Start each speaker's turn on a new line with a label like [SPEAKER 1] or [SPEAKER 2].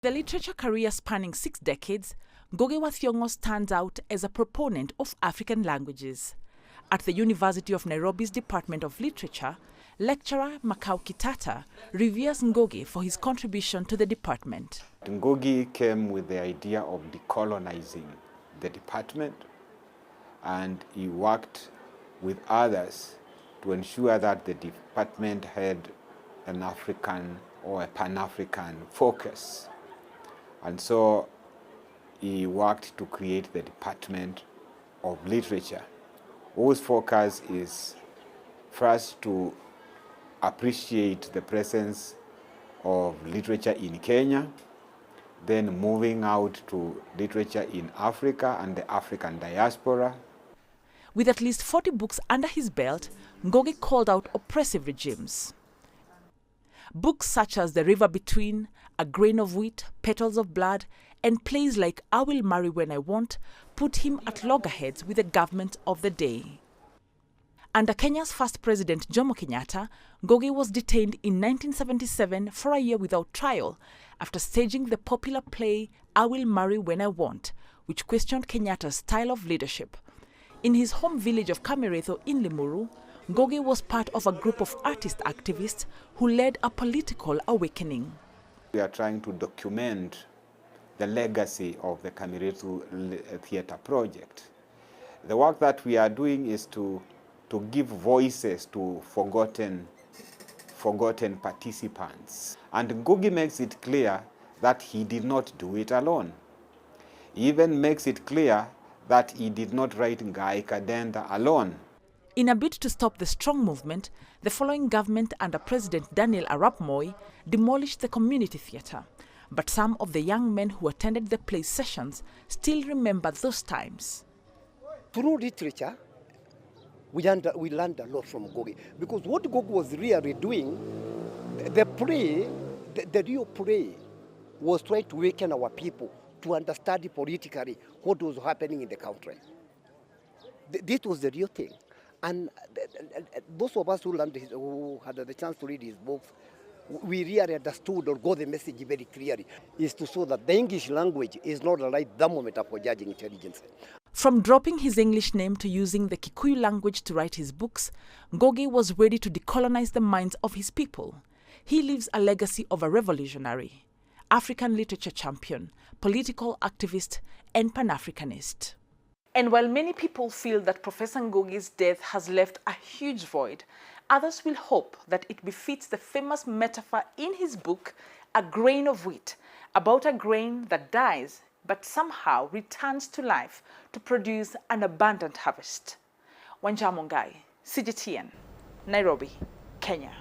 [SPEAKER 1] The literature career spanning 6 decades, Ngũgĩ wa Thiong'o stands out as a proponent of African languages. At the University of Nairobi's Department of Literature, lecturer Jokinata reveres Ngũgĩ for his contribution to the department.
[SPEAKER 2] Ngũgĩ came with the idea of decolonizing the department, and he worked with others to ensure that the department had an African or a Pan-African focus. And so he worked to create the Department of Literature, whose focus is first to appreciate the presence of literature in Kenya, then moving out to literature in Africa and the African diaspora.
[SPEAKER 1] With at least 40 books under his belt, Ngũgĩ called out oppressive regimes. Books such as The River Between, A Grain of Wheat, Petals of Blood, and plays like I Will Marry When I Want put him at loggerheads with the government of the day. Under Kenya's first president, Jomo Kenyatta, Ngũgĩ was detained in 1977 for a year without trial after staging the popular play I Will Marry When I Want, which questioned Kenyatta's style of leadership. In his home village of Kameretho in Limuru, Ngũgĩ was part of a group of artist activists who led a political awakening.
[SPEAKER 2] We are trying to document the legacy of the Kameretho Theatre Project. The work that we are doing is to give voices to forgotten participants. And Ngũgĩ makes it clear that he did not do it alone. He even makes it clear that he did not write Ngai Kadenda alone.
[SPEAKER 1] In a bid to stop the strong movement, the following government under President Daniel Arap Moi demolished the community theatre. But some of the young men who attended the play sessions still remember those times.
[SPEAKER 3] Through literature, we learned a lot from Ngũgĩ, because what Ngũgĩ was really doing, the real play was trying to awaken our people to understand politically what was happening in the country. This was the real thing. And those of us who had the chance to read his books, we really understood or got the message very clearly, is to show that the English language is not the right thermometer for judging intelligence.
[SPEAKER 1] From dropping his English name to using the Kikuyu language to write his books, Ngũgĩ was ready to decolonize the minds of his people. He leaves a legacy of a revolutionary, African literature champion, political activist, and Pan-Africanist. And while many people feel that Professor Ngũgĩ's death has left a huge void, others will hope that it befits the famous metaphor in his book, A Grain of Wheat, about a grain that dies but somehow returns to life to produce an abundant harvest. Wanja Mungai, CGTN, Nairobi, Kenya.